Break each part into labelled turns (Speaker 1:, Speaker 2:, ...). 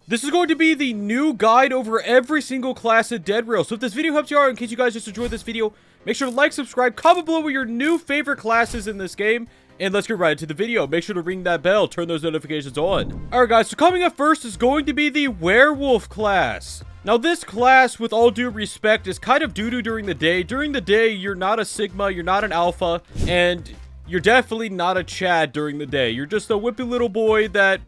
Speaker 1: This is going to be the new guide over every single class in Dead Rail. So if this video helps you out, in case you guys just enjoyed this video, make sure to like, subscribe, comment below what your new favorite classes in this game. And let's get right into the video. Make sure to ring that bell, turn those notifications on. Alright guys, so coming up first is going to be the Werewolf class. Now this class, with all due respect, is kind of doo-doo during the day. During the day, you're not a Sigma, you're not an Alpha, and you're definitely not a Chad during the day. You're just a whippy little boy that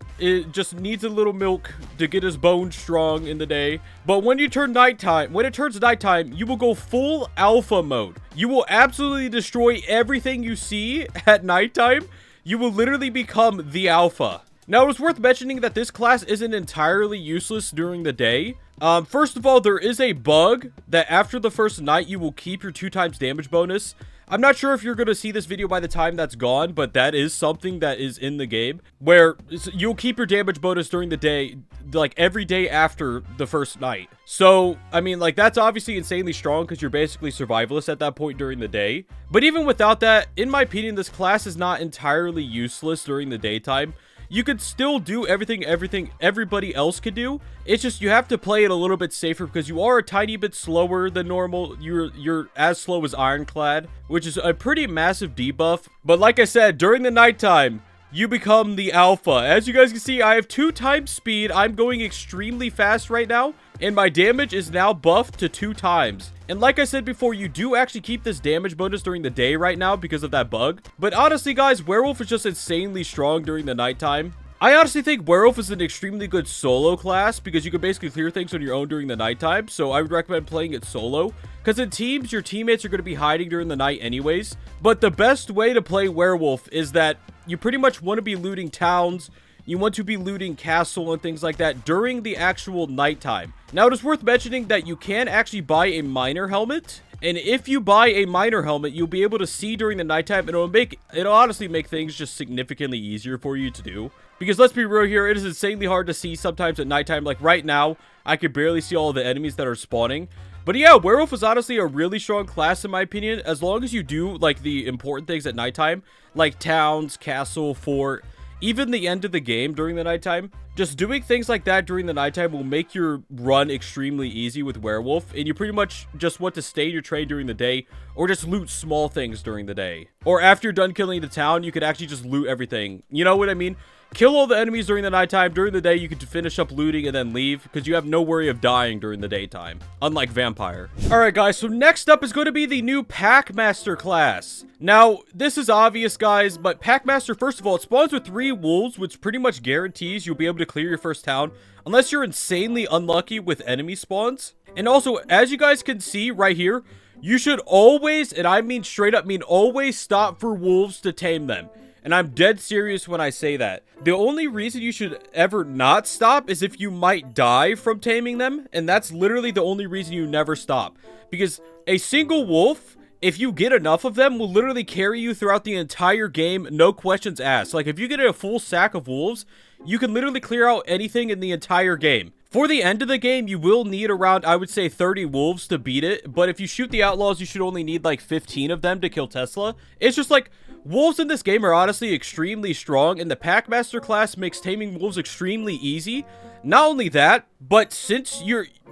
Speaker 1: just needs a little milk to get his bones strong in the day. But when it turns nighttime, you will go full alpha mode. You will absolutely destroy everything you see at nighttime. You will literally become the alpha. Now, it's worth mentioning that this class isn't entirely useless during the day. First of all, there is a bug that after the first night, you will keep your 2x damage bonus. I'm not sure if you're going to see this video by the time that's gone, but that is something that is in the game, where you'll keep your damage bonus during the day, like every day after the first night. So, I mean, like, that's obviously insanely strong because you're basically Survivalist at that point during the day. But even without that, in my opinion, this class is not entirely useless during the daytime. You could still do everything everybody else could do. It's just you have to play it a little bit safer because you are a tiny bit slower than normal. You're as slow as Ironclad, which is a pretty massive debuff. But like I said, during the nighttime, you become the alpha. As you guys can see, I have 2x speed. I'm going extremely fast right now, and my damage is now buffed to 2x. And like I said before, you do actually keep this damage bonus during the day right now because of that bug. But honestly, guys, Werewolf is just insanely strong during the nighttime. I honestly think Werewolf is an extremely good solo class because you can basically clear things on your own during the nighttime. So I would recommend playing it solo because in teams, your teammates are going to be hiding during the night anyways. But the best way to play Werewolf is that you pretty much want to be looting towns. You want to be looting castle and things like that during the actual nighttime. Now, it is worth mentioning that you can actually buy a miner helmet. And if you buy a miner helmet, you'll be able to see during the nighttime. And it'll honestly make things just significantly easier for you to do. Because let's be real here, it is insanely hard to see sometimes at nighttime. Like right now, I could barely see all the enemies that are spawning. But yeah, Werewolf is honestly a really strong class in my opinion. As long as you do like the important things at nighttime. Like towns, castle, fort, even the end of the game during the nighttime. Just doing things like that during the nighttime will make your run extremely easy with Werewolf. And you pretty much just want to stay in your train during the day. Or just loot small things during the day. Or after you're done killing the town, you could actually just loot everything. You know what I mean? Kill all the enemies during the nighttime. During the day, you can finish up looting and then leave because you have no worry of dying during the daytime, unlike Vampire. Alright guys, so next up is going to be the new Packmaster class. Now, this is obvious guys, but Packmaster, first of all, it spawns with 3 wolves, which pretty much guarantees you'll be able to clear your first town, unless you're insanely unlucky with enemy spawns. And also, as you guys can see right here, you should always, and I mean straight up mean always, stop for wolves to tame them. And I'm dead serious when I say that. The only reason you should ever not stop is if you might die from taming them. And that's literally the only reason you never stop. Because a single wolf, if you get enough of them, will literally carry you throughout the entire game, no questions asked. Like, if you get a full sack of wolves, you can literally clear out anything in the entire game. For the end of the game, you will need around, I would say, 30 wolves to beat it. But if you shoot the outlaws, you should only need like 15 of them to kill Tesla. It's just like, wolves in this game are honestly extremely strong, and the Packmaster class makes taming wolves extremely easy. Not only that, but since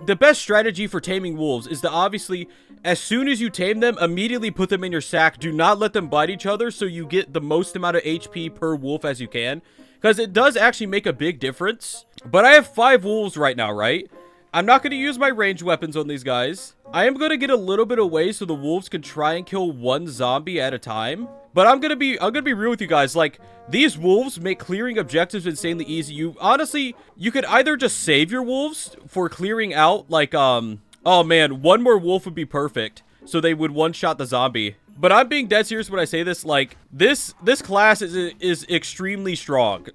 Speaker 1: the best strategy for taming wolves is to obviously, as soon as you tame them, immediately put them in your sack. Do not let them bite each other so you get the most amount of HP per wolf as you can. Because it does actually make a big difference. But I have 5 wolves right now, right? I'm not going to use my ranged weapons on these guys. I am going to get a little bit away so the wolves can try and kill 1 zombie at a time. But I'm gonna be real with you guys. Like, these wolves make clearing objectives insanely easy. You could either just save your wolves for clearing out, like, oh man, 1 more wolf would be perfect. So they would one-shot the zombie. But I'm being dead serious when I say this. Like, this class is extremely strong.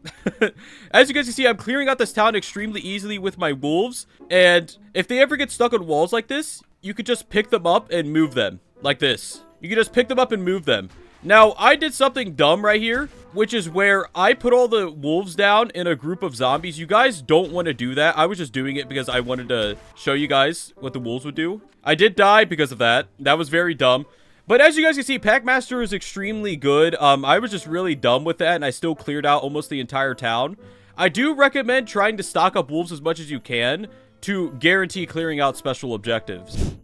Speaker 1: As you guys can see, I'm clearing out this town extremely easily with my wolves. And if they ever get stuck on walls like this, you could just pick them up and move them. Like this. You can just pick them up and move them. Now, I did something dumb right here, which is where I put all the wolves down in a group of zombies. You guys don't want to do that. I was just doing it because I wanted to show you guys what the wolves would do. I did die because of that. That was very dumb. But as you guys can see, Packmaster is extremely good. I was just really dumb with that, and I still cleared out almost the entire town. I do recommend trying to stock up wolves as much as you can to guarantee clearing out special objectives.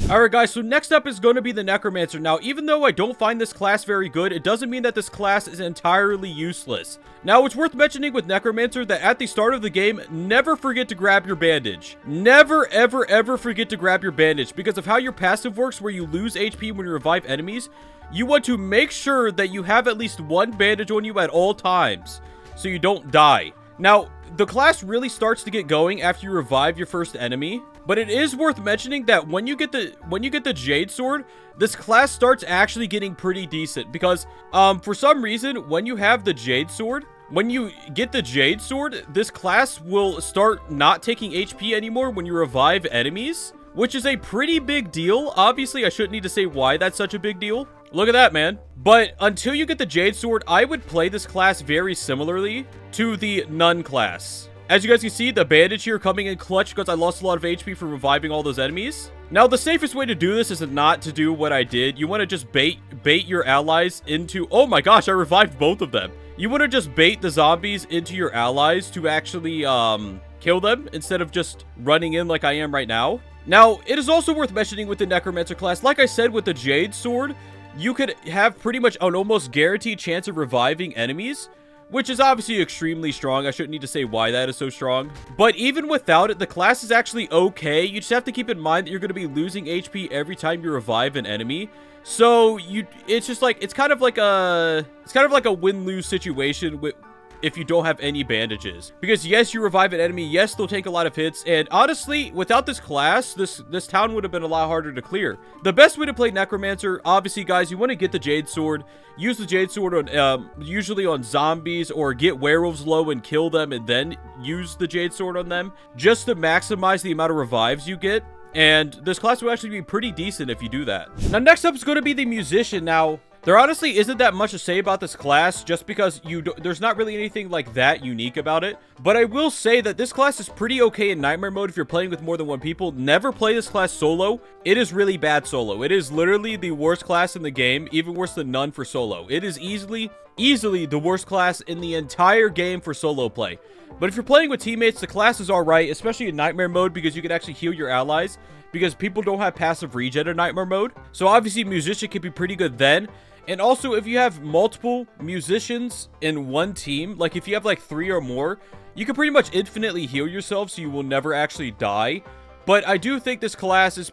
Speaker 1: Alright guys, so next up is going to be the Necromancer. Now, even though I don't find this class very good, it doesn't mean that this class is entirely useless. Now, it's worth mentioning with Necromancer that at the start of the game, never forget to grab your bandage. Never, ever, ever forget to grab your bandage, because of how your passive works where you lose HP when you revive enemies. You want to make sure that you have at least one bandage on you at all times, so you don't die. Now, the class really starts to get going after you revive your first enemy, but it is worth mentioning that when you get the Jade Sword, this class starts actually getting pretty decent because, for some reason, when you have the Jade Sword, when you get the Jade Sword, this class will start not taking HP anymore when you revive enemies, which is a pretty big deal. Obviously, I shouldn't need to say why that's such a big deal. Look at that, man. But until you get the Jade Sword, I would play this class very similarly to the Nun class. As you guys can see, the bandage here coming in clutch because I lost a lot of HP from reviving all those enemies. Now, the safest way to do this is not to do what I did. You want to just bait your allies into... Oh my gosh, I revived both of them. You want to just bait the zombies into your allies to actually kill them instead of just running in like I am right now. Now, it is also worth mentioning with the Necromancer class, like I said with the Jade Sword, you could have pretty much an almost guaranteed chance of reviving enemies, which is obviously extremely strong. I shouldn't need to say why that is so strong. But even without it, the class is actually okay. You just have to keep in mind that you're going to be losing HP every time you revive an enemy. So it's just like, it's kind of like a win-lose situation if you don't have any bandages. Because yes, you revive an enemy, yes, they'll take a lot of hits, and honestly, without this class, this town would have been a lot harder to clear. The best way to play Necromancer, obviously, guys, you want to get the Jade Sword. Use the Jade Sword on, usually on zombies, or get werewolves low and kill them, and then use the Jade Sword on them, just to maximize the amount of revives you get. And this class will actually be pretty decent if you do that. Now, next up is going to be the Musician. Now, there honestly isn't that much to say about this class just because there's not really anything like that unique about it. But I will say that this class is pretty okay in Nightmare mode if you're playing with more than one people. Never play this class solo. It is really bad solo. It is literally the worst class in the game, even worse than None for solo. It is easily the worst class in the entire game for solo play. But if you're playing with teammates, the class is alright, especially in Nightmare mode because you can actually heal your allies because people don't have passive regen in Nightmare mode. So obviously Musician can be pretty good then. And also, if you have multiple musicians in one team, like if you have like 3 or more, you can pretty much infinitely heal yourself so you will never actually die. But I do think this class is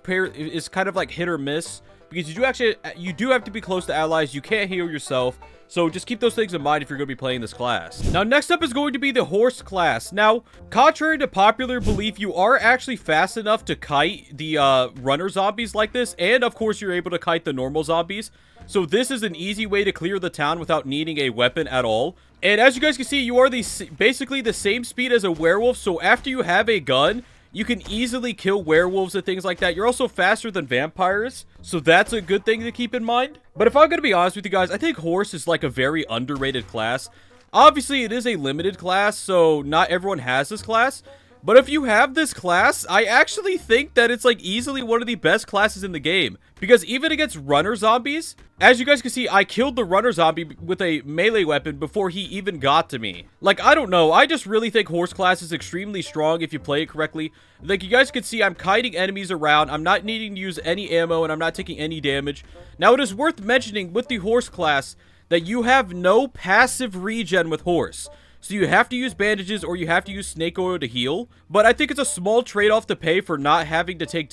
Speaker 1: kind of like hit or miss because you do have to be close to allies. You can't heal yourself. So just keep those things in mind if you're going to be playing this class. Now, next up is going to be the Horse class. Now, contrary to popular belief, you are actually fast enough to kite the runner zombies like this. And, of course, you're able to kite the normal zombies. So this is an easy way to clear the town without needing a weapon at all. And as you guys can see, you are basically the same speed as a werewolf. So after you have a gun, you can easily kill werewolves and things like that. You're also faster than vampires, so that's a good thing to keep in mind. But if I'm going to be honest with you guys, I think Horse is like a very underrated class. Obviously, it is a limited class, so not everyone has this class. But if you have this class, I actually think that it's like easily one of the best classes in the game. Because even against runner zombies, as you guys can see, I killed the runner zombie with a melee weapon before he even got to me. Like, I don't know. I just really think Horse class is extremely strong if you play it correctly. Like, you guys can see, I'm kiting enemies around. I'm not needing to use any ammo, and I'm not taking any damage. Now, it is worth mentioning with the Horse class that you have no passive regen with Horse. So you have to use bandages or you have to use snake oil to heal. But I think it's a small trade-off to pay for not having to take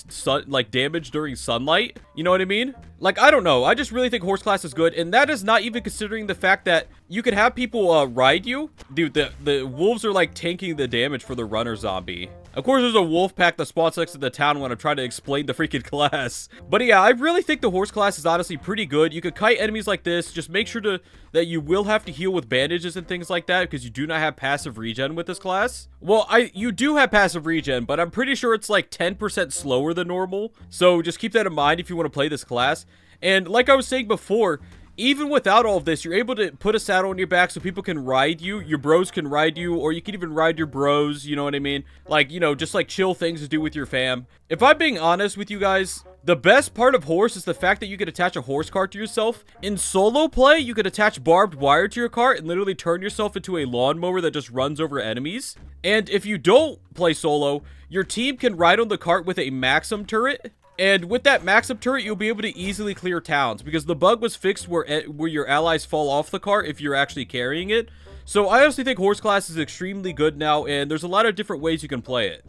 Speaker 1: damage during sunlight. You know what I mean? Like, I don't know. I just really think Horse class is good. And that is not even considering the fact that you can have people ride you. Dude, the wolves are like tanking the damage for the runner zombie. Of course, there's a wolf pack that spawns next to the town when I'm trying to explain the freaking class. But yeah, I really think the Horse class is honestly pretty good. You could kite enemies like this. Just make sure that you will have to heal with bandages and things like that because you do not have passive regen with this class. Well, you do have passive regen, but I'm pretty sure it's like 10% slower than normal. So just keep that in mind if you want to play this class. And like I was saying before, even without all of this, you're able to put a saddle on your back so people can ride you. Your bros can ride you, or you can even ride your bros, you know what I mean? Like, you know, just like chill things to do with your fam. If I'm being honest with you guys, the best part of horse is the fact that you could attach a horse cart to yourself. In solo play, you could attach barbed wire to your cart and literally turn yourself into a lawnmower that just runs over enemies. And if you don't play solo, your team can ride on the cart with a Maxim turret. And with that Maxim turret, you'll be able to easily clear towns, because the bug was fixed where your allies fall off the cart if you're actually carrying it. So I honestly think horse class is extremely good now, and there's a lot of different ways you can play it.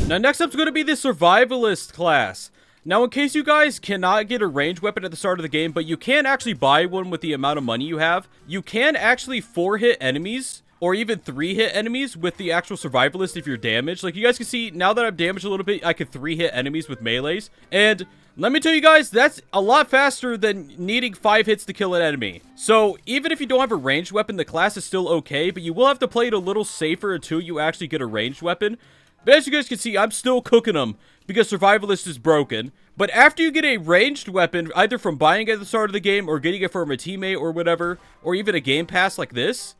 Speaker 1: Now, next up is going to be the Survivalist class. Now, in case you guys cannot get a ranged weapon at the start of the game, but you can actually buy one with the amount of money you have, you can actually 4-hit enemies, or even 3-hit enemies with the actual Survivalist if you're damaged. Like, you guys can see, now that I'm damaged a little bit, I could 3-hit enemies with melees. And let me tell you guys, that's a lot faster than needing 5 hits to kill an enemy. So, even if you don't have a ranged weapon, the class is still okay, but you will have to play it a little safer until you actually get a ranged weapon. But as you guys can see, I'm still cooking them because Survivalist is broken. But after you get a ranged weapon, either from buying it at the start of the game or getting it from a teammate or whatever, or even a game pass like this,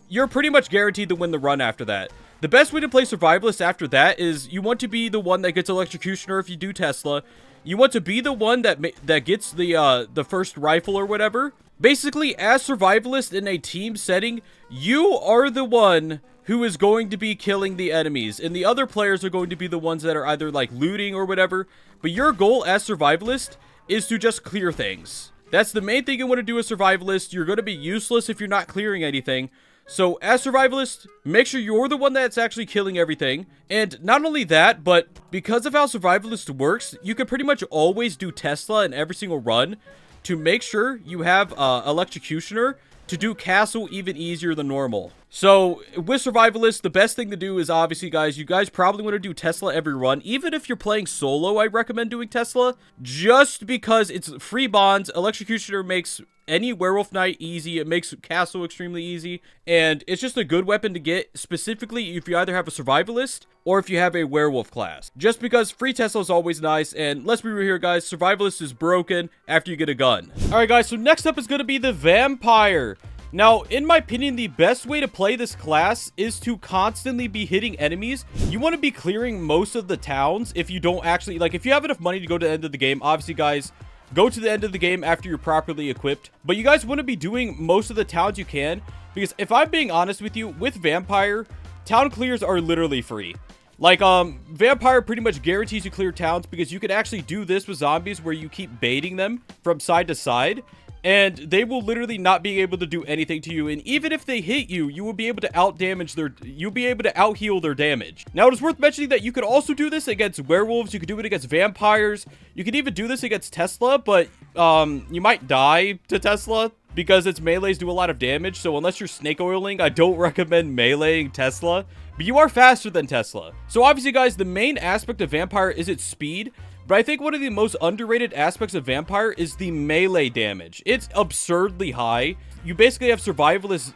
Speaker 1: you're pretty much guaranteed to win the run after that. The best way to play Survivalist after that is you want to be the one that gets Electrocutioner if you do Tesla. You want to be the one that gets the first rifle or whatever. Basically, as Survivalist in a team setting, you are the one who is going to be killing the enemies, and the other players are going to be the ones that are either like looting or whatever. But your goal as Survivalist is to just clear things. That's the main thing you want to do as Survivalist. You're going to be useless if you're not clearing anything. So as Survivalist, make sure you're the one that's actually killing everything. And not only that, but because of how Survivalist works, you can pretty much always do Tesla in every single run to make sure you have Electrocutioner to do castle even easier than normal. So with Survivalist, the best thing to do is obviously, guys, you guys probably want to do Tesla every run. Even if you're playing solo, I recommend doing Tesla, just because it's free bonds. Electrocutioner makes any werewolf knight easy. It makes castle extremely easy, and it's just a good weapon to get, specifically if you either have a Survivalist or if you have a werewolf class. Just because free Tesla is always nice, and let's be real here, guys, Survivalist is broken after you get a gun. Alright, guys, so next up is going to be the Vampire. Now, in my opinion, the best way to play this class is to constantly be hitting enemies. You want to be clearing most of the towns if you don't actually, like, if you have enough money to go to the end of the game, obviously, guys, go to the end of the game after you're properly equipped. But you guys want to be doing most of the towns you can, because if I'm being honest with you, with Vampire, town clears are literally free. Like, Vampire pretty much guarantees you clear towns, because you could actually do this with zombies where you keep baiting them from side to side, and they will literally not be able to do anything to you. And even if they hit you, you will be able to you'll be able to out-heal their damage. Now, it is worth mentioning that you could also do this against werewolves. You could do it against vampires. You could even do this against Tesla, but, you might die to Tesla because its melees do a lot of damage. So unless you're snake oiling, I don't recommend meleeing Tesla, but you are faster than Tesla. So obviously, guys, the main aspect of Vampire is its speed. But I think one of the most underrated aspects of Vampire is the melee damage. It's absurdly high. You basically have Survivalist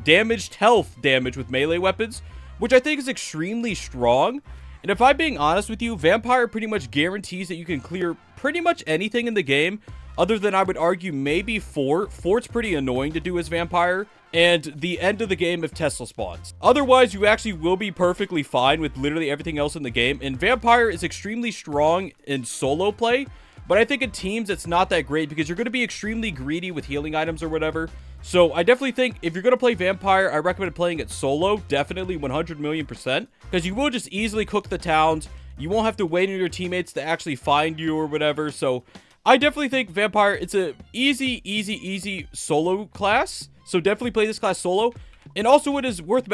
Speaker 1: damaged health damage with melee weapons, which I think is extremely strong. And if I'm being honest with you, Vampire pretty much guarantees that you can clear pretty much anything in the game, other than, I would argue, maybe Fort. Fort's pretty annoying to do as Vampire, and the end of the game if Tesla spawns. Otherwise, you actually will be perfectly fine with literally everything else in the game. And Vampire is extremely strong in solo play, but I think in teams it's not that great because you're going to be extremely greedy with healing items or whatever. So I definitely think if you're going to play Vampire, I recommend playing it solo, definitely 100 million%, because you will just easily cook the towns. You won't have to wait on your teammates to actually find you or whatever. So I definitely think Vampire, it's a easy solo class. So definitely play this class solo. And also, it is worth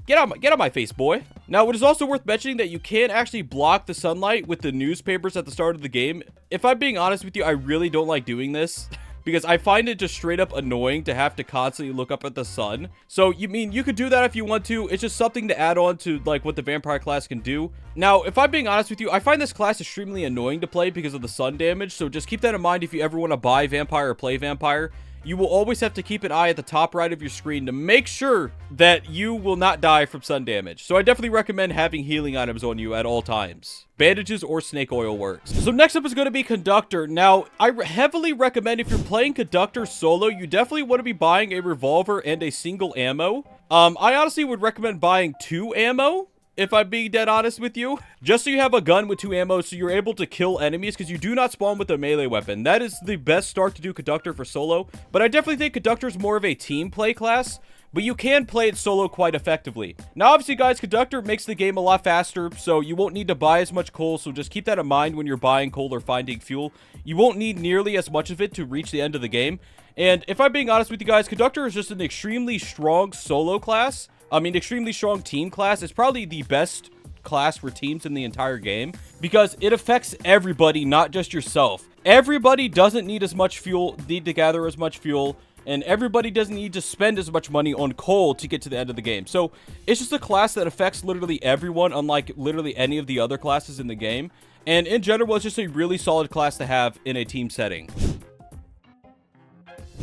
Speaker 1: get on my face, boy. Now, it is also worth mentioning that you can actually block the sunlight with the newspapers at the start of the game. If I'm being honest with you, I really don't like doing this because I find it just straight up annoying to have to constantly look up at the sun. So, you could do that if you want to. It's just something to add on to, like, what the Vampire class can do. Now, if I'm being honest with you, I find this class extremely annoying to play because of the sun damage. So, just keep that in mind if you ever want to buy Vampire or play Vampire. you will always have to keep an eye at the top right of your screen to make sure that you will not die from sun damage. So I definitely recommend having healing items on you at all times. Bandages or snake oil works. So next up is going to be Conductor. Now, I heavily recommend if you're playing Conductor solo, you definitely want to be buying a revolver and a single ammo. I honestly would recommend buying 2 ammo, if I'm being dead honest with you. Just so you have a gun with 2 ammo so you're able to kill enemies, because you do not spawn with a melee weapon. That is the best start to do Conductor for solo. But I definitely think Conductor is more of a team play class, but you can play it solo quite effectively. Now, obviously, guys, Conductor makes the game a lot faster, so you won't need to buy as much coal, so just keep that in mind when you're buying coal or finding fuel. You won't need nearly as much of it to reach the end of the game. And if I'm being honest with you guys, Conductor is just an extremely strong solo class. I mean, extremely strong team class. It's probably the best class for teams in the entire game because it affects everybody, not just yourself. Everybody doesn't need as much fuel, need to gather as much fuel, and everybody doesn't need to spend as much money on coal to get to the end of the game. So it's just a class that affects literally everyone, unlike literally any of the other classes in the game. And in general, it's just a really solid class to have in a team setting.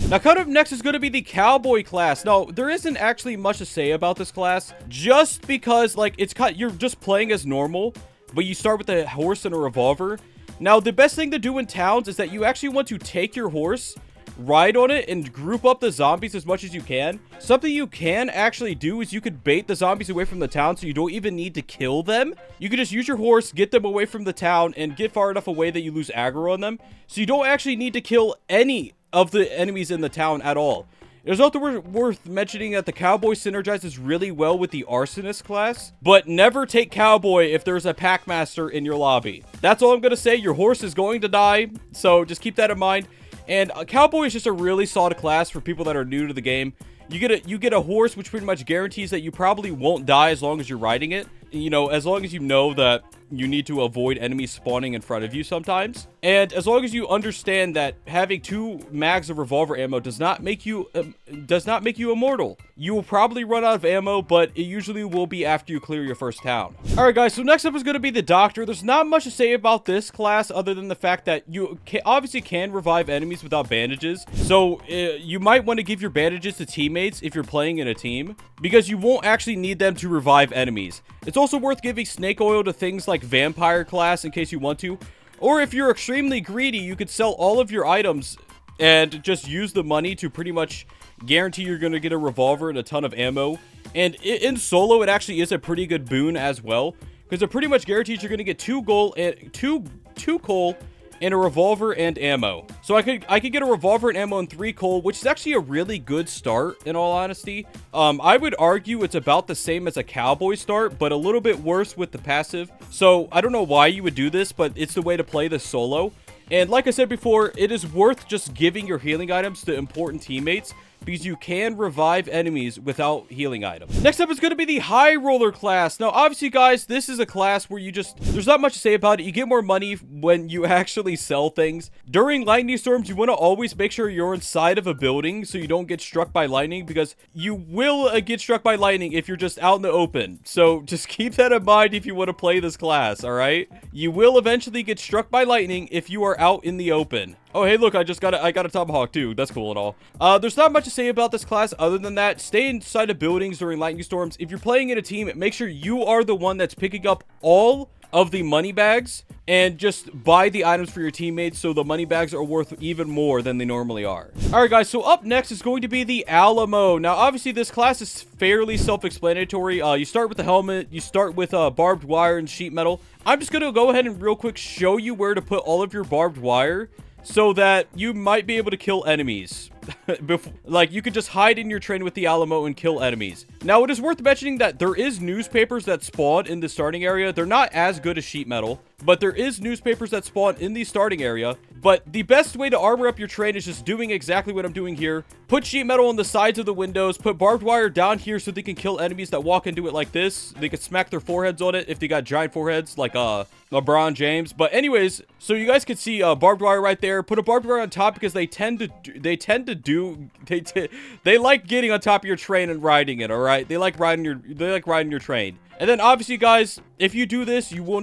Speaker 1: Now, coming up next is going to be the Cowboy class. Now, there isn't actually much to say about this class, just because, like, you're just playing as normal, but you start with a horse and a revolver. Now, the best thing to do in towns is that you actually want to take your horse, ride on it, and group up the zombies as much as you can. Something you can actually do is you could bait the zombies away from the town, so you don't even need to kill them. You can just use your horse, get them away from the town, and get far enough away that you lose aggro on them. So you don't actually need to kill any of the enemies in the town at all. It's also worth mentioning that the Cowboy synergizes really well with the Arsonist class, but never take Cowboy if there's a Packmaster in your lobby. That's all I'm going to say. Your horse is going to die, so just keep that in mind. And Cowboy is just a really solid class for people that are new to the game. You get a horse, which pretty much guarantees that you probably won't die as long as you're riding it. You know, as long as you know that you need to avoid enemies spawning in front of you sometimes. And as long as you understand that having 2 mags of revolver ammo does not make you immortal. You will probably run out of ammo, but it usually will be after you clear your first town. Alright guys, so next up is going to be the Doctor. There's not much to say about this class other than the fact that you obviously can revive enemies without bandages. So you might want to give your bandages to teammates if you're playing in a team, because you won't actually need them to revive enemies. It's also worth giving snake oil to things like vampire class in case you want to. Or if you're extremely greedy, you could sell all of your items and just use the money to pretty much guarantee you're going to get a revolver and a ton of ammo. And in solo, it actually is a pretty good boon as well, because it pretty much guarantees you're going to get 2 gold and 2 coal and a revolver and ammo. So I could get a revolver and ammo and 3 coal, which is actually a really good start, in all honesty. I would argue it's about the same as a Cowboy start, but a little bit worse with the passive. So I don't know why you would do this, but it's the way to play this solo. And like I said before, it is worth just giving your healing items to important teammates, because you can revive enemies without healing items. Next up is going to be the High Roller class. Now, obviously, guys, this is a class where there's not much to say about it. You get more money when you actually sell things. During lightning storms, you want to always make sure you're inside of a building so you don't get struck by lightning, because you will get struck by lightning if you're just out in the open. So just keep that in mind if you want to play this class, all right? You will eventually get struck by lightning if you are out in the open. Oh, hey, look, I got a tomahawk, too. That's cool and all. There's not much to say about this class other than that. Stay inside of buildings during lightning storms. If you're playing in a team, make sure you are the one that's picking up all of the money bags and just buy the items for your teammates so the money bags are worth even more than they normally are. All right, guys, so up next is going to be the Alamo. Now, obviously, this class is fairly self-explanatory. You start with the helmet. You start with barbed wire and sheet metal. I'm just going to go ahead and real quick show you where to put all of your barbed wire, so that you might be able to kill enemies. Like, you could just hide in your train with the Alamo and kill enemies. Now, it is worth mentioning that there is newspapers that spawn in the starting area. They're not as good as sheet metal, but there is newspapers that spawn in the starting area. But the best way to armor up your train is just doing exactly what I'm doing here. Put sheet metal on the sides of the windows. Put barbed wire down here so they can kill enemies that walk into it like this. They can smack their foreheads on it if they got giant foreheads like LeBron James. But anyways, so you guys can see barbed wire right there. Put a barbed wire on top because they like getting on top of your train and riding it, all right? They like riding your train. And then obviously, guys, if you do this, you will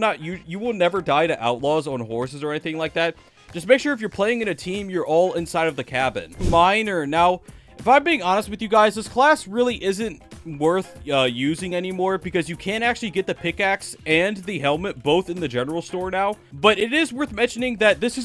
Speaker 1: never die to outlaws on horses or anything like that. just make sure if you're playing in a team, you're all inside of the cabin. Miner. Now, if I'm being honest with you guys, this class really isn't worth using anymore because you can actually get the pickaxe and the helmet both in the general store now. But it is worth mentioning that this is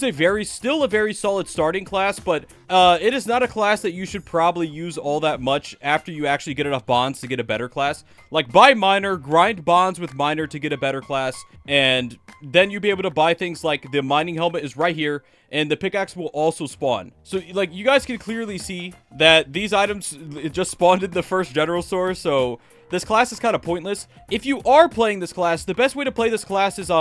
Speaker 1: still a very solid starting class, but it is not a class that you should probably use all that much after you actually get enough bonds to get a better class. Like, buy Miner, grind bonds with Miner to get a better class, and then you'll be able to buy things like the mining helmet is right here, and the pickaxe will also spawn. So, like, you guys can clearly see that these items just spawned in the first general store, so this class is kind of pointless. If you are playing this class, the best way to play this class is,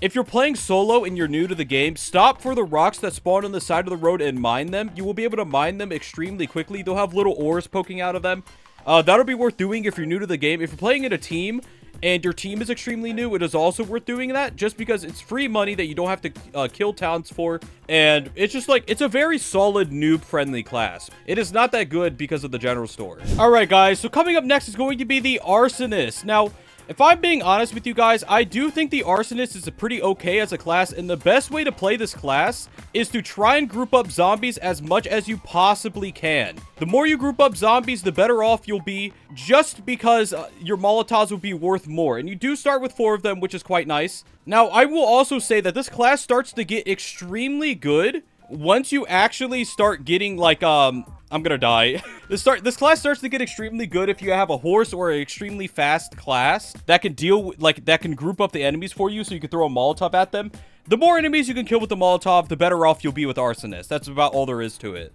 Speaker 1: if you're playing solo and you're new to the game, stop for the rocks that spawn on the side of the road and mine them. You will be able to mine them extremely quickly. They'll have little ores poking out of them. That'll be worth doing if you're new to the game. If you're playing in a team and your team is extremely new, it is also worth doing that just because it's free money that you don't have to kill towns for. And it's just like, it's a very solid noob-friendly class. It is not that good because of the general store. All right, guys. So coming up next is going to be the Arsonist. Now, if I'm being honest with you guys, I do think the Arsonist is a pretty okay as a class, and the best way to play this class is to try and group up zombies as much as you possibly can. The more you group up zombies, the better off you'll be, just because your Molotovs will be worth more. And you do start with 4 of them, which is quite nice. Now, I will also say that this class starts to get extremely good once you actually start getting, like, I'm gonna die. This class starts to get extremely good if you have a horse or an extremely fast class that can that can group up the enemies for you so you can throw a Molotov at them. The more enemies you can kill with the Molotov, the better off you'll be with Arsonist. That's about all there is to it.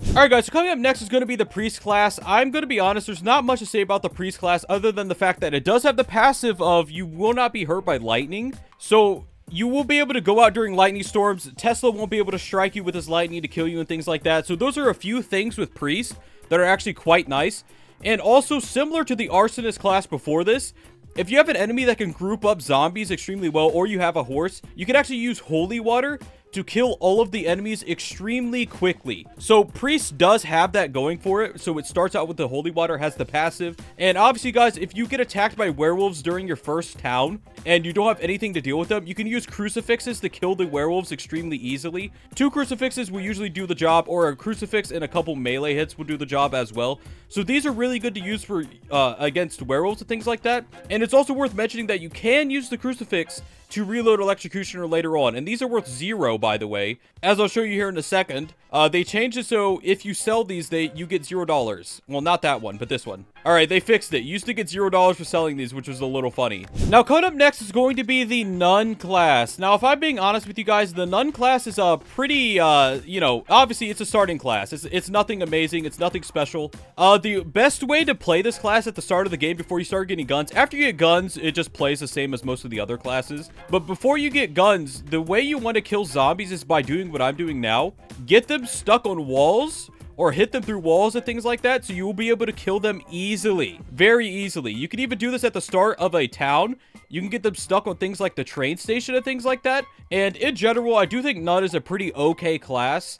Speaker 1: Alright guys, so coming up next is going to be the Priest class. I'm going to be honest, there's not much to say about the Priest class other than the fact that it does have the passive of you will not be hurt by lightning. So you will be able to go out during lightning storms. Tesla won't be able to strike you with his lightning to kill you and things like that. So those are a few things with Priest that are actually quite nice. And also similar to the Arsonist class before this, if you have an enemy that can group up zombies extremely well, or you have a horse, you can actually use holy water to kill all of the enemies extremely quickly. So Priest does have that going for it. So it starts out with the holy water, has the passive. And obviously, guys, if you get attacked by werewolves during your first town and you don't have anything to deal with them, you can use crucifixes to kill the werewolves extremely easily. 2 crucifixes will usually do the job, or a crucifix and a couple melee hits will do the job as well. So these are really good to use for against werewolves and things like that. And it's also worth mentioning that you can use the crucifix to reload Electrocutioner later on. And these are worth 0, by the way. As I'll show you here in a second. They changed it so if you sell these, you get $0. Well, not that one, but this one. Alright, they fixed it. You used to get $0 for selling these, which was a little funny. Now, coming up next is going to be the Nun class. Now, if I'm being honest with you guys, the Nun class is a pretty, you know, obviously it's a starting class. It's nothing amazing. It's nothing special. The best way to play this class at the start of the game before you start getting guns, after you get guns, it just plays the same as most of the other classes. But before you get guns, the way you want to kill zombies is by doing what I'm doing now. Get them stuck on walls or hit them through walls and things like that, so you will be able to kill them easily. Very easily. You can even do this at the start of a town. You can get them stuck on things like the train station and things like that. And in general, I do think Nun is a pretty okay class.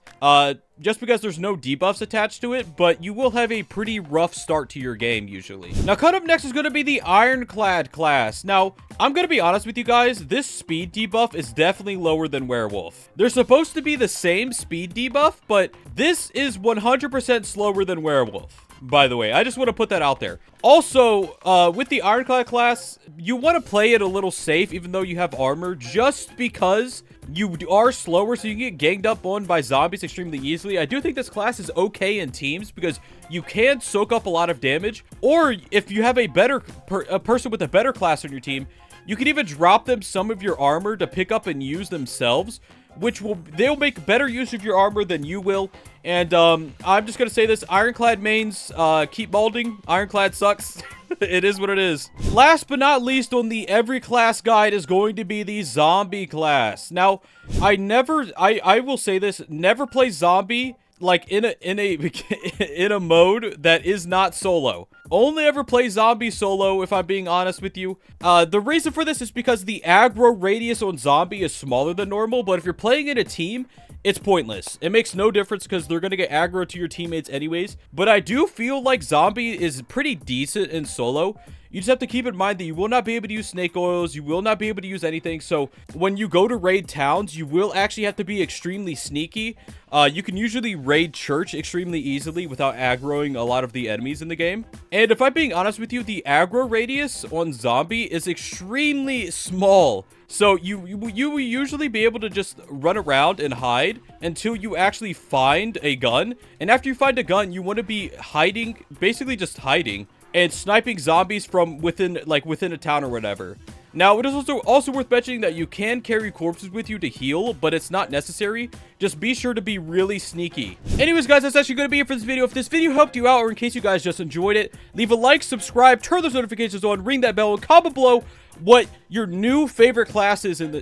Speaker 1: Just because there's no debuffs attached to it, but you will have a pretty rough start to your game usually. Now, coming up next is going to be the Ironclad class. Now, I'm going to be honest with you guys, this speed debuff is definitely lower than Werewolf. They're supposed to be the same speed debuff, but this is 100% slower than Werewolf. By the way, I just want to put that out there. Also, with the Ironclad class, you want to play it a little safe, even though you have armor, just because you are slower, so you can get ganged up on by zombies extremely easily. I do think this class is okay in teams because you can soak up a lot of damage. Or if you have a person with a better class on your team, you can even drop them some of your armor to pick up and use themselves, which they'll make better use of your armor than you will. And I'm just gonna say this: Ironclad mains, keep molding. Ironclad sucks. It is what it is. Last but not least on the every class guide is going to be the zombie class. Now, I will say this: never play zombie like in a mode that is not solo. Only ever play zombie solo, if I'm being honest with you. The reason for this is because the aggro radius on zombie is smaller than normal, but if you're playing in a team, it's pointless. It makes no difference because they're going to get aggro to your teammates anyways. But I do feel like zombie is pretty decent in solo. You just have to keep in mind that you will not be able to use snake oils. You will not be able to use anything. So when you go to raid towns, you will actually have to be extremely sneaky. You can usually raid church extremely easily without aggroing a lot of the enemies in the game. And if I'm being honest with you, the aggro radius on zombie is extremely small. So you will usually be able to just run around and hide until you actually find a gun. And after you find a gun, you want to be hiding, basically just hiding, and sniping zombies from within a town or whatever. Now, it is also worth mentioning that you can carry corpses with you to heal, but it's not necessary. Just be sure to be really sneaky. Anyways, guys, that's actually going to be it for this video. If this video helped you out, or in case you guys just enjoyed it, leave a like, subscribe, turn those notifications on, ring that bell, and comment below what your new favorite class is in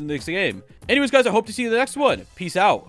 Speaker 1: this game. Anyways, guys, I hope to see you in the next one. Peace out.